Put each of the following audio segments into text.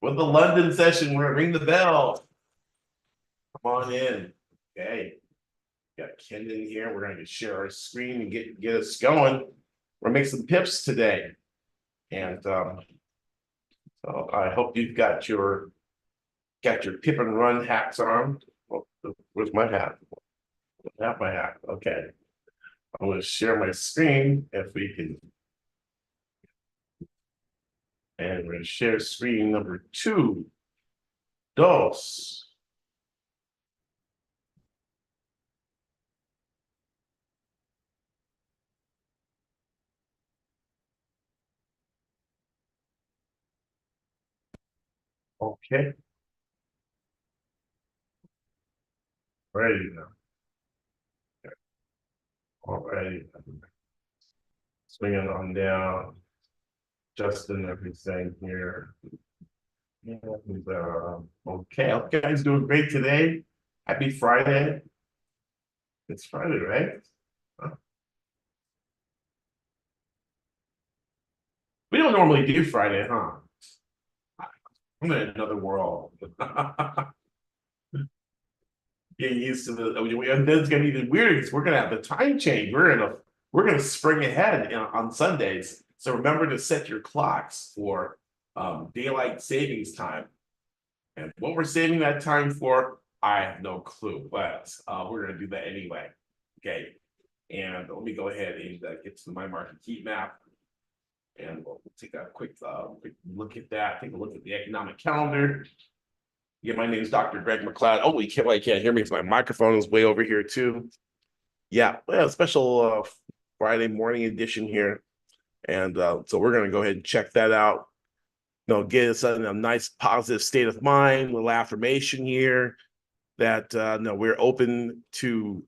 With the London session, we're gonna ring the bell. Come on in. Okay. Got Ken in here. We're gonna share our screen and get us going. We're gonna make some pips today. And so I hope you've got your pip and run hats on. Well, where's my hat? Not my hat. Okay. I'm gonna share my screen if we can. And we're gonna share screen number 2. Dos. Okay. Ready now. All right. Swinging on down. Justin, everything here. Yeah, okay, hope you guys doing great today. Happy Friday. It's Friday, right? Huh? We don't normally do Friday, huh? I'm in another world. Getting used to and then it's gonna be even weirder because we're gonna have the time change. We're gonna spring ahead on Sundays. So remember to set your clocks for daylight savings time. And what we're saving that time for, I have no clue, but we're going to do that anyway. Okay. And let me go ahead and get to my market heat map. And we'll take a quick look at that. Take a look at the economic calendar. Yeah, my name is Dr. Greg McLeod. Oh, you can't hear me because my microphone is way over here too. Yeah, well, special Friday morning edition here. And so we're going to go ahead and check that out. Get us in a nice positive state of mind, a little affirmation here that we're open to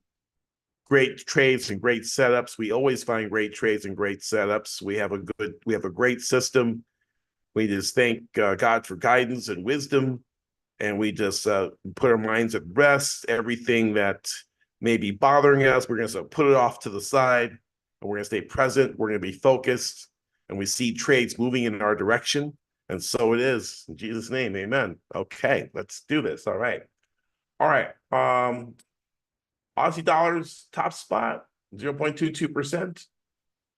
great trades and great setups. We always find great trades and great setups. We have a great system. We just thank God for guidance and wisdom, and we just put our minds at rest. Everything that may be bothering us, we're going to put it off to the side, and we're going to stay present. We're going to be focused, and we see trades moving in our direction. And so it is. In Jesus' name, amen. Okay, let's do this. All right. Aussie dollars, top spot, 0.22%.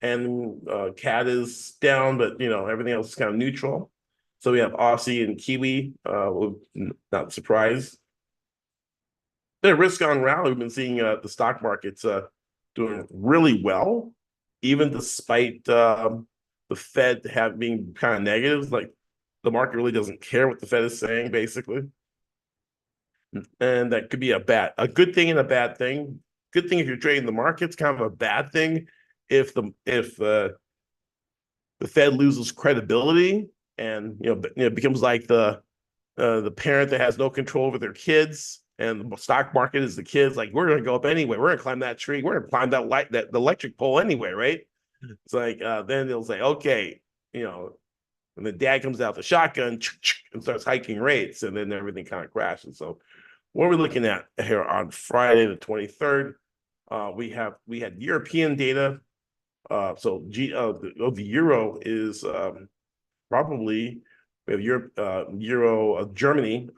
And CAD is down, but everything else is kind of neutral. So we have Aussie and Kiwi, not surprised. The risk on rally, we've been seeing the stock markets doing really well, even despite the Fed being kind of negative. Like the market really doesn't care what the Fed is saying, basically. And that could be a good thing and a bad thing. Good thing if you're trading the markets, kind of a bad thing if the Fed loses credibility and becomes like the parent that has no control over their kids, and the stock market is the kids. Like, we're going to go up anyway. We're going to climb that tree. We're going to climb the electric pole anyway, right? It's like then they'll say, okay, and the dad comes out the shotgun and starts hiking rates, and then everything kind of crashes. So what are we looking at here on Friday the 23rd? We had European data. So the euro is probably, we have Euro Germany.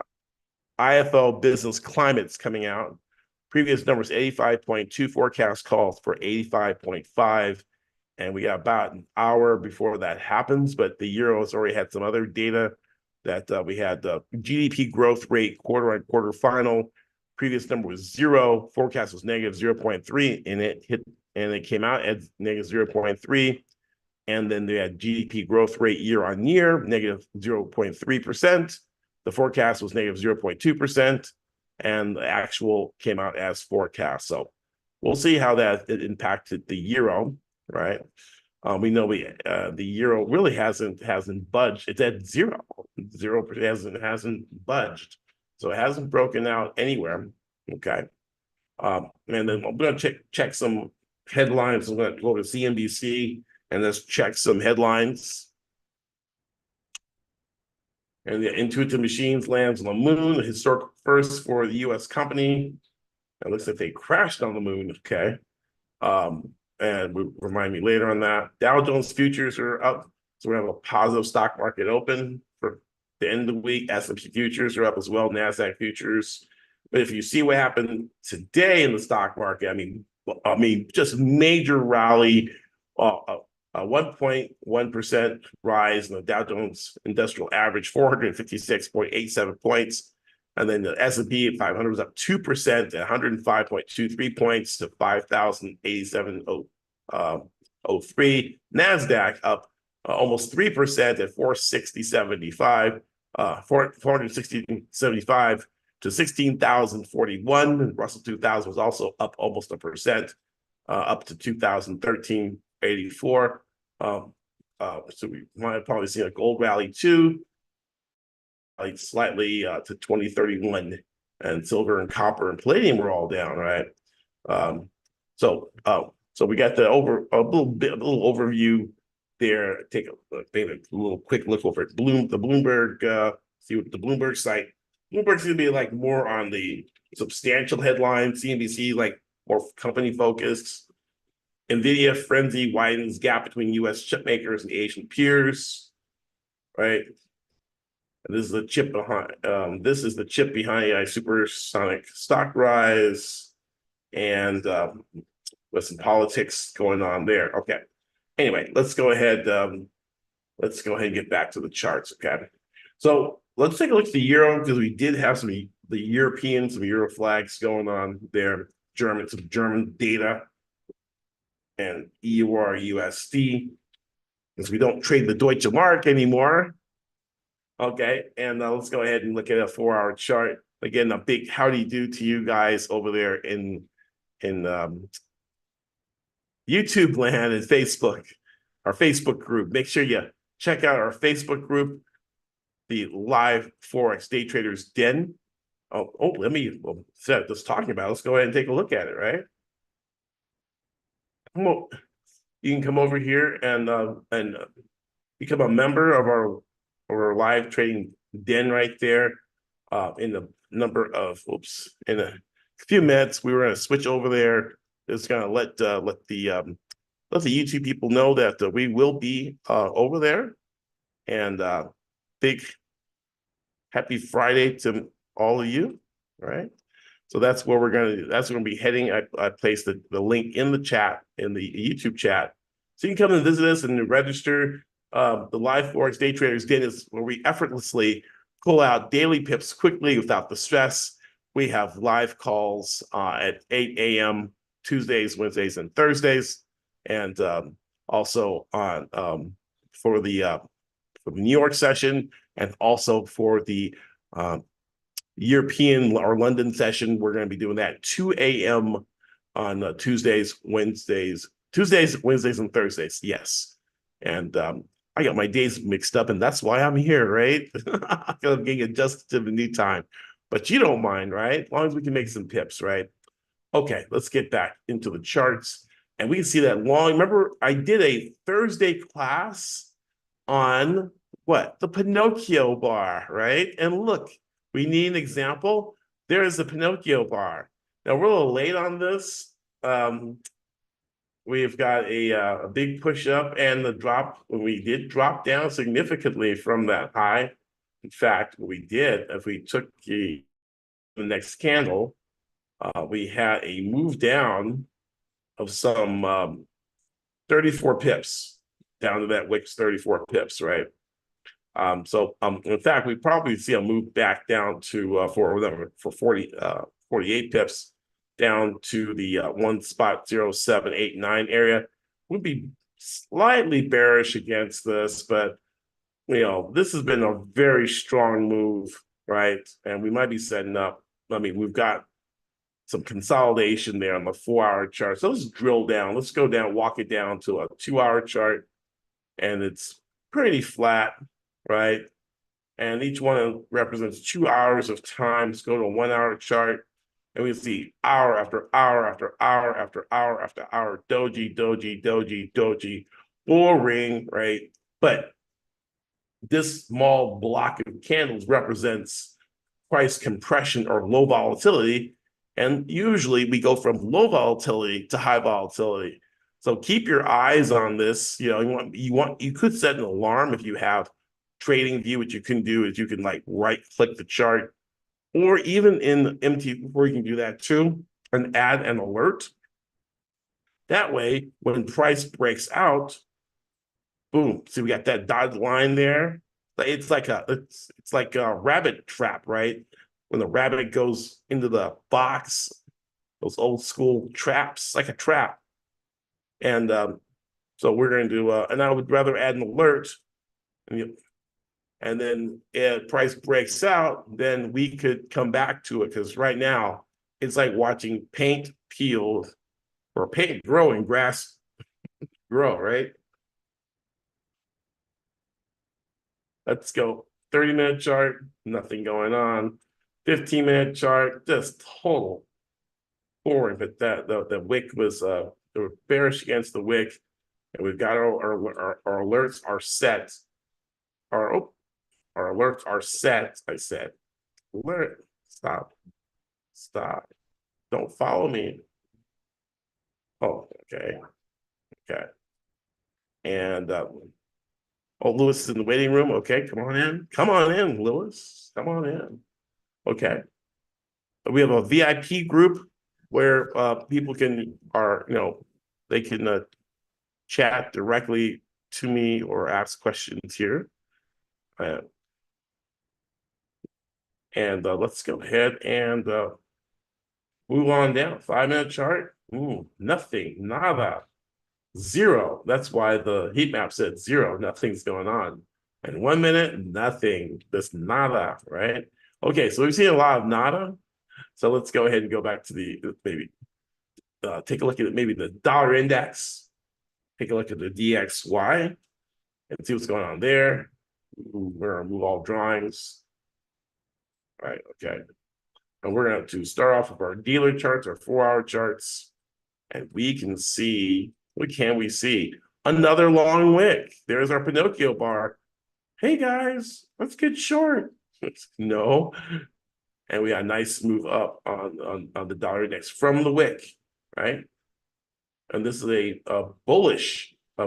IFO business climate's coming out. Previous numbers 85.2, forecast calls for 85.5. And we got about an hour before that happens, but the euro has already had some other data that we had the GDP growth rate quarter on quarter final. Previous number was 0, forecast was negative 0.3, and it came out at negative 0.3. And then they had GDP growth rate year on year, negative 0.3%. The forecast was negative 0.2%, and the actual came out as forecast. So we'll see how that impacted the euro. Right. We know the euro really hasn't budged. It's at 0. Hasn't budged. So it hasn't broken out anywhere. Okay. And then I'm going to check some headlines. I'm going to go to CNBC and let's check some headlines. And the Intuitive Machines lands on the moon, a historic first for the U.S. company. It looks like they crashed on the moon. Okay. And remind me later on that. Dow Jones futures are up, so we have a positive stock market open for the end of the week. S&P futures are up as well, NASDAQ futures. But if you see what happened today in the stock market, I mean, just major rally, a 1.1% rise in the Dow Jones Industrial Average, 456.87 points. And then the S&P 500 was up 2% at 105.23 points to 5,087.03. NASDAQ up almost 3% at 460.75, 460.75 to 16,041. Russell 2000 was also up almost 1%, up to 2,013.84. So we might probably see a gold rally too, like slightly to 2031, and silver and copper and palladium were all down, right? So we got the a little overview there. Take a little quick look over at the Bloomberg. See what the Bloomberg site. Bloomberg's gonna be like more on the substantial headlines. CNBC like more company focused. Nvidia frenzy widens gap between U.S. chip makers and Asian peers, right? And this is the chip behind. This is the chip behind a supersonic stock rise, and with some politics going on there. Okay. Anyway, let's go ahead. Let's go ahead and get back to the charts. Okay. So let's take a look at the euro, because we did have some euro flags going on there. Some German data, and EUR USD, because we don't trade the Deutsche Mark anymore. Okay, and let's go ahead and look at a 4-hour chart. Again, a big howdy do to you guys over there in YouTube land and Facebook, our Facebook group. Make sure you check out our Facebook group, the Live Forex Day Traders Den. Let me set this talking about. Let's go ahead and take a look at it, right? You can come over here and become a member of our live trading den right there. In the number of in a few minutes, we were going to switch over there. It's going to let the YouTube people know that we will be over there. And big happy Friday to all of you. All right. So that's where we're going to. That's going to be heading. I placed the link in the chat, in the YouTube chat, so you can come and visit us and register. The Live Forex Day Traders Den is where we effortlessly pull out daily pips quickly without the stress. We have live calls at 8 a.m. Tuesdays, Wednesdays, and Thursdays, and also on for the New York session, and also for the European or London session. We're going to be doing that 2 a.m. on Tuesdays, Wednesdays, and Thursdays. Yes. And I got my days mixed up, and that's why I'm here, right? Because I'm getting adjusted to the new time. But you don't mind, right? As long as we can make some pips, right? Okay, let's get back into the charts. And we can see that long. Remember, I did a Thursday class on what? The Pinocchio bar, right? And look, we need an example. There is the Pinocchio bar. Now, we're a little late on this. We've got a big push up and the drop. We did drop down significantly from that high. In fact, what we did, if we took the next candle, we had a move down of some 34 pips, down to that wicks 34 pips, right? In fact, we probably see a move back down to for 48 pips, down to the 1.0789 area. Would be slightly bearish against this, but this has been a very strong move, right? And we might be setting up. I mean, we've got some consolidation there on the 4-hour chart. So let's drill down. Let's go down, walk it down to a 2-hour chart, and it's pretty flat, right? And each one represents 2 hours of time. Let's go to a 1-hour chart, and we see hour after hour after hour after hour after hour, doji, boring, right? But this small block of candles represents price compression or low volatility. And usually we go from low volatility to high volatility. So keep your eyes on this. You could set an alarm if you have trading view, what you can do is you can like right click the chart, or even in MT4, you can do that too, and add an alert. That way, when price breaks out, boom. See, we got that dotted line there. It's like a rabbit trap, right? When the rabbit goes into the box, those old school traps, like a trap. And so we're going to do, and I would rather add an alert. And then if price breaks out, then we could come back to it, because right now it's like watching paint peel or paint grow and grass grow, right? Let's go. 30-minute chart, nothing going on. 15-minute chart, just total boring. But the wick was they were bearish against the wick, and we've got our alerts are set. Our alerts are set. I said, alert. Stop. Don't follow me. Oh, okay. And oh, Lewis is in the waiting room. Okay, come on in, Lewis. Come on in. Okay. We have a VIP group where people they can chat directly to me or ask questions here. And let's go ahead and move on down. 5-minute chart. Nothing, nada, zero. That's why the heat map said zero. Nothing's going on. And 1 minute, nothing. Just nada, right? Okay, so we've seen a lot of nada. So let's go ahead and go back to the maybe take a look at maybe the dollar index. Take a look at the DXY and see what's going on there. We're gonna move all drawings. All right, okay. And we're going to start off with our dealer charts, our 4-hour charts, and we can see, what can we see? Another long wick. There's our Pinocchio bar. Hey guys, let's get short. No. And we got a nice move up on the dollar index from the wick, right? And this is a bullish, they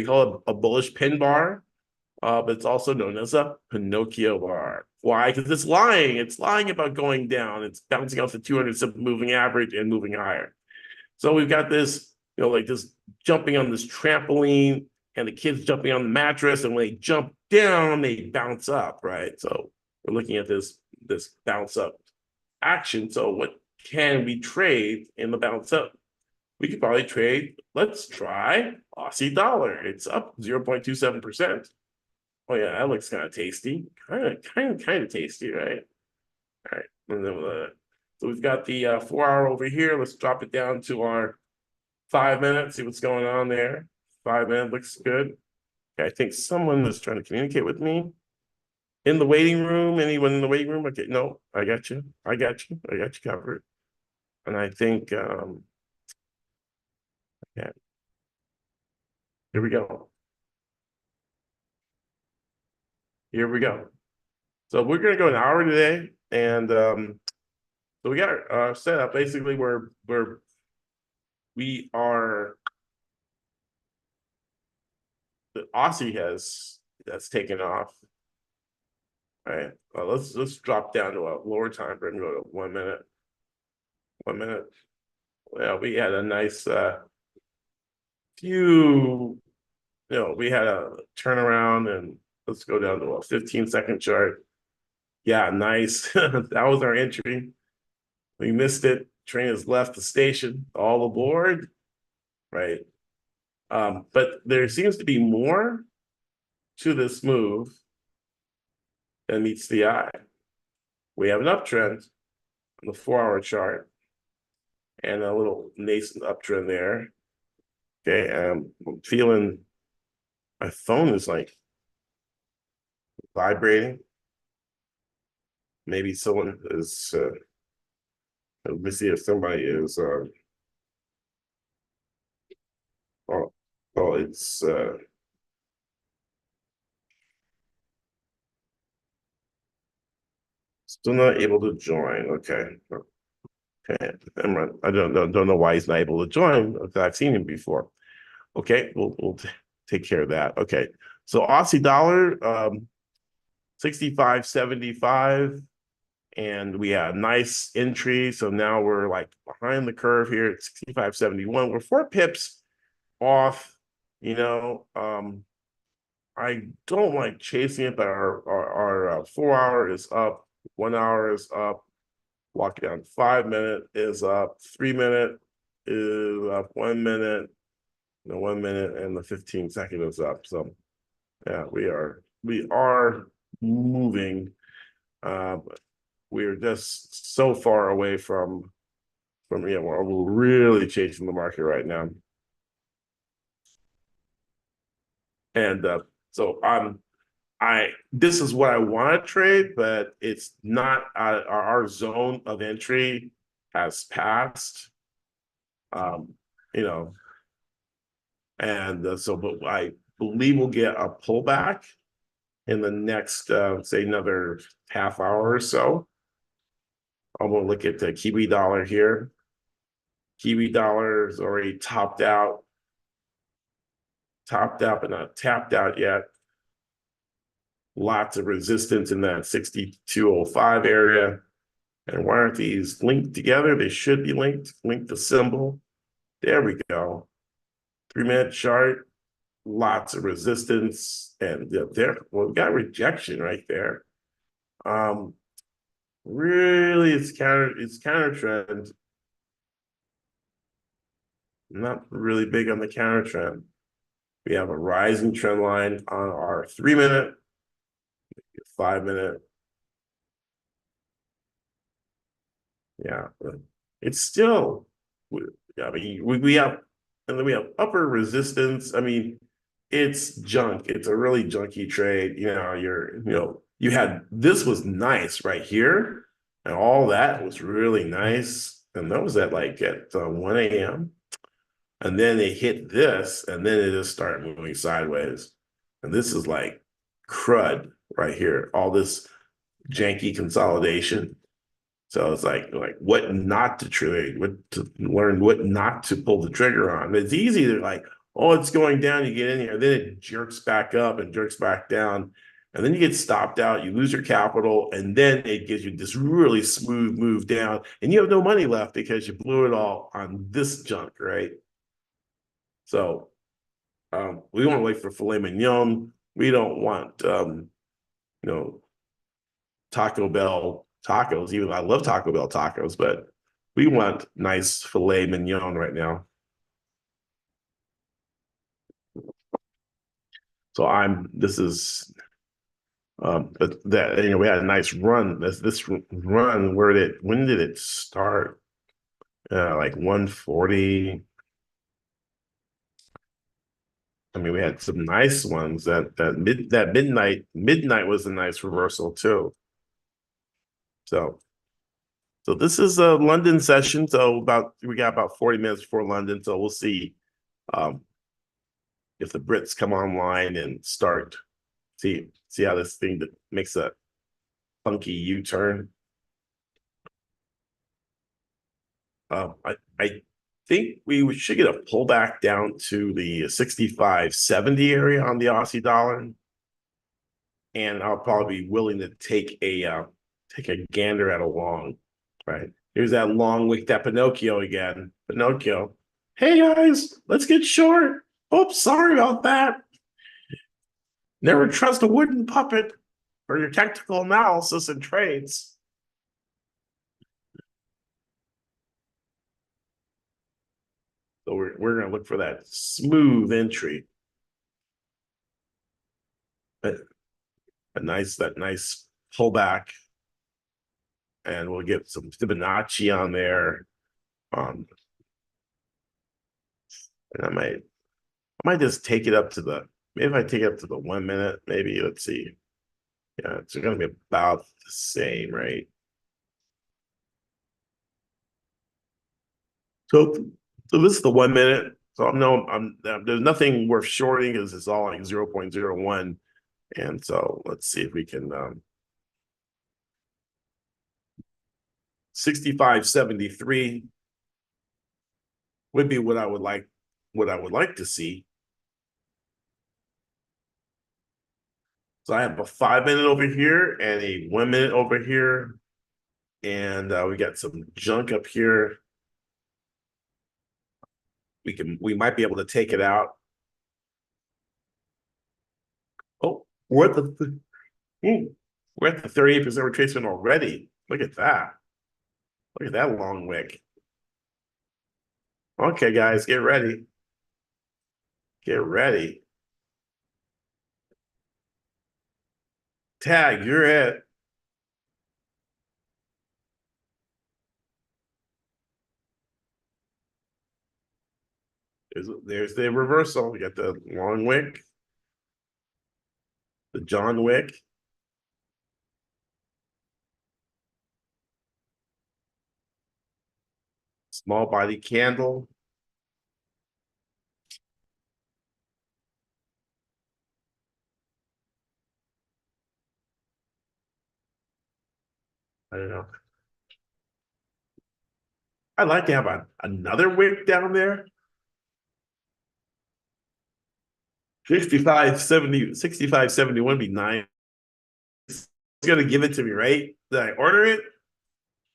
call it a bullish pin bar. But it's also known as a Pinocchio bar. Why? Because it's lying. It's lying about going down. It's bouncing off the 200 simple moving average and moving higher. So we've got this, like this jumping on this trampoline, and the kids jumping on the mattress, and when they jump down, they bounce up, right? So we're looking at this bounce up action. So what can we trade in the bounce up? We could probably trade, let's try Aussie dollar. It's up 0.27%. Oh yeah, that looks kind of tasty. Kind of tasty, right? All right. And then, so we've got the 4-hour over here. Let's drop it down to our 5 minutes. See what's going on there. 5 minute looks good. Okay, I think someone is trying to communicate with me. In the waiting room? Anyone in the waiting room? Okay, no, I got you. I got you covered. And I think, yeah. Here we go. So we're gonna go an hour today, and so we got our setup. Basically, we are the Aussie that's taken off. All right, let's drop down to a lower time frame. Go to 1 minute. 1 minute. Well, we had a nice few. We had a turnaround, and let's go down to a 15-second chart. Yeah, nice. That was our entry. We missed it. Train has left the station. All aboard, right? But there seems to be more to this move than meets the eye. We have an uptrend on the 4-hour chart and a little nascent uptrend there. Okay, I'm feeling my phone is like vibrating. Maybe someone is, let me see if somebody is, it's, still not able to join. Okay. I don't know why he's not able to join. I've seen him before. Okay, we'll take care of that. Okay, So Aussie dollar, 65.75, and we had a nice entry. So now we're like behind the curve here at 65.71. We're 4 pips off, you know. I don't like chasing it, but our 4 hour is up, 1 hour is up, walking down 5 minute is up, 3 minute is up, 1 minute, the 1 minute, and the 15 second is up. So yeah, we are moving. We're just so far away from we're really chasing the market right now. And so I this is what I want to trade, but it's not our zone of entry has passed. Um, you know, and so but I believe we'll get a pullback in the next say another half hour or so. I'm gonna look at the Kiwi dollar here. Kiwi dollar is already topped out, but not tapped out yet. Lots of resistance in that 62.05 area. And why aren't these linked together? They should be linked. Link the symbol. There we go. 3 minute chart. Lots of resistance. And there, well, we got rejection right there. Really, it's counter trend. Not really big on the counter trend. We have a rising trend line on our 3 minute, 5 minute. Yeah, but it's still, I mean, we have, and then we have upper resistance. I mean, it's junk. It's a really junky trade. You had, this was nice right here, and all that was really nice. And that was at like at 1 a.m. And then they hit this, and then it just started moving sideways. And this is like crud right here, all this janky consolidation. So it's like what not to trade, what to learn, what not to pull the trigger on. It's easy to like, oh, it's going down, you get in here, then it jerks back up and jerks back down, and then you get stopped out, you lose your capital, and then it gives you this really smooth move down, and you have no money left because you blew it all on this junk, right? So we want to wait for filet mignon. We don't want you know, Taco Bell tacos. Even I love Taco Bell tacos, but we want nice filet mignon right now. So this is, but that, we had a nice run. This run, when did it start? Like 140. I mean, we had some nice ones. That midnight was a nice reversal too. So this is a London session. So we got about 40 minutes before London. So we'll see if the Brits come online and see how this thing that makes a funky U-turn. I think we should get a pullback down to the 65.70 area on the Aussie dollar, and I'll probably be willing to take a gander at a long. Right, here's that long wick, that Pinocchio again. Pinocchio, hey guys, let's get short. Oops, sorry about that. Never trust a wooden puppet for your technical analysis and trades. So we're going to look for that smooth entry. That nice pullback. And we'll get some Fibonacci on there. And I might just take it up to maybe if I take it up to the 1 minute, maybe, let's see. Yeah, it's going to be about the same, right? So this is the 1 minute. So there's nothing worth shorting because it's all like 0.01. And so let's see if we can 65.73 would be what I would like to see. So I have a 5 minute over here and a 1 minute over here. And we got some junk up here. We might be able to take it out. Oh, we're at the 38% retracement already. Look at that. Look at that long wick. Okay, guys, get ready. Get ready. Tag, you're it. There's the reversal. You got the long wick, the John Wick. Small body candle. I don't know. I'd like to have another wick down there. 65.71 would be nice. It's gonna give it to me, right? Did I order it?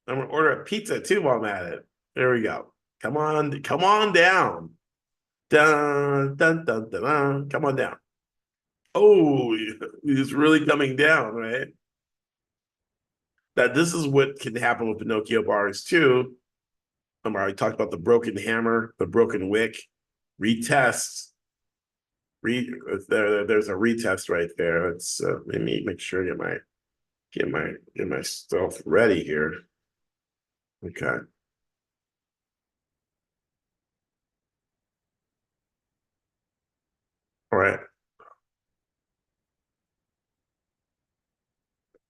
I'm gonna order a pizza too while I'm at it. There we go. Come on down. Dun, dun, dun, dun, dun. Come on down. Oh, he's really coming down, right? That this is what can happen with Pinocchio bars too. I already talked about the broken hammer, the broken wick, retest. There's a retest right there. Let's let me make sure get my stuff ready here. Okay. All right.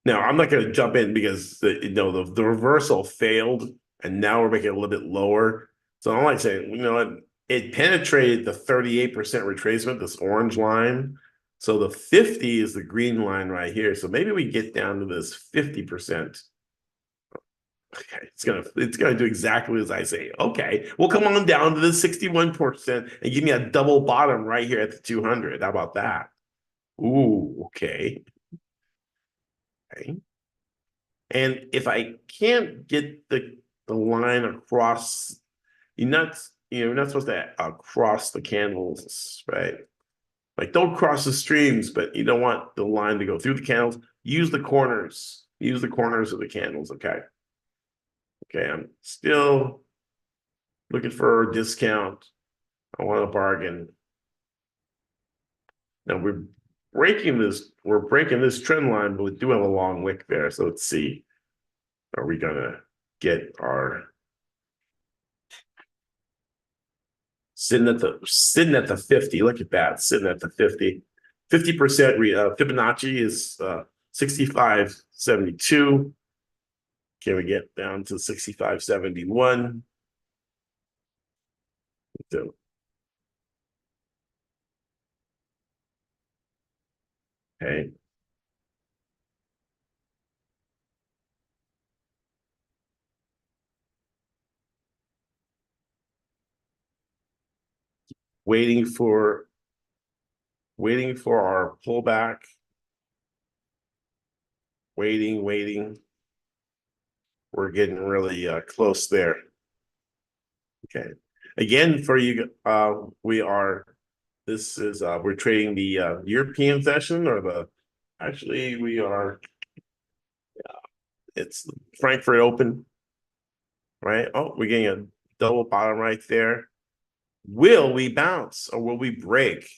Now I'm not going to jump in because the reversal failed, and now we're making it a little bit lower. So I'm like saying, you know what? It penetrated the 38% retracement, this orange line. So the 50 is the green line right here. So maybe we get down to this 50%. Okay, it's gonna do exactly as I say. Okay, we'll come on down to the 61% and give me a double bottom right here at the 200. How about that? Ooh, okay. Okay. And if I can't get the line across, you're not supposed to cross the candles, right? Like don't cross the streams, but you don't want the line to go through the candles. Use the corners. Use the corners of the candles. Okay. Okay. I'm still looking for a discount. I want a bargain. Now we're breaking this trend line, but we do have a long wick there. So let's see. Are we gonna get our sitting at the 50? Look at that, sitting at the 50. 50% Fibonacci is 65.72. Can we get down to 65.71? So, okay. Waiting for our pullback. Waiting. We're getting really close there. Okay. Again, for you, we're trading the European session actually we are, it's Frankfurt Open, right? Oh, we're getting a double bottom right there. Will we bounce or will we break?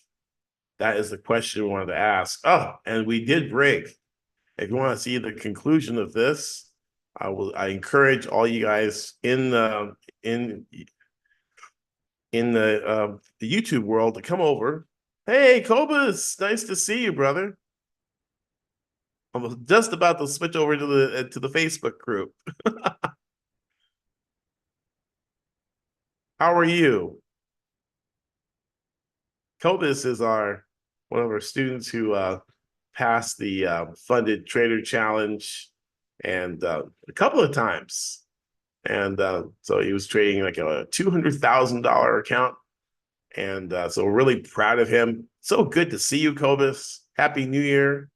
That is the question we wanted to ask. Oh, and we did break. If you want to see the conclusion of this, I encourage all you guys in the YouTube world to come over. Hey, Cobus, nice to see you, brother. I'm just about to switch over to the Facebook group. How are you? Cobus is one of our students who passed the funded trader challenge and a couple of times. And so he was trading like a $200,000 account. And so we're really proud of him. So good to see you, Cobus. Happy New Year.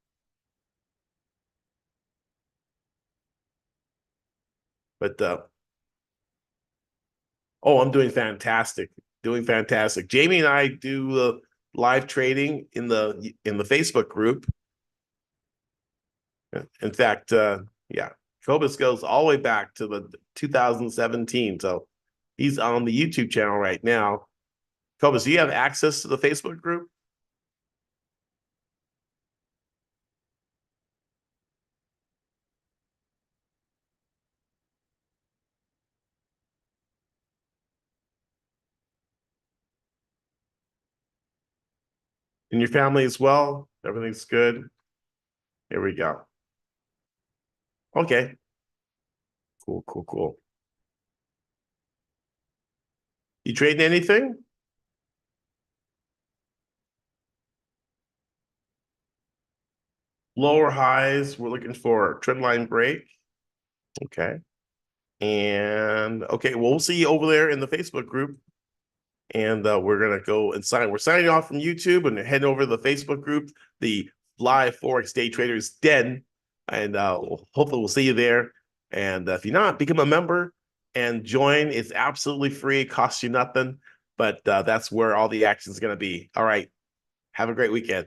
But oh, I'm doing fantastic. Doing fantastic. Jamie and I do live trading in the Facebook group. In fact, yeah, Cobus goes all the way back to the 2017. So he's on the YouTube channel right now. Cobus, do you have access to the Facebook group? And your family as well? Everything's good? Here we go. Okay. Cool, cool, cool. You trading anything? Lower highs. We're looking for a trend line break. Okay. And okay, well, we'll see you over there in the Facebook group. And we're gonna go and sign. We're signing off from YouTube and heading over to the Facebook group, the Live Forex Day Traders Den, and hopefully we'll see you there. And if you're not, become a member and join. It's absolutely free. It costs you nothing, but that's where all the action is gonna be. All right, have a great weekend.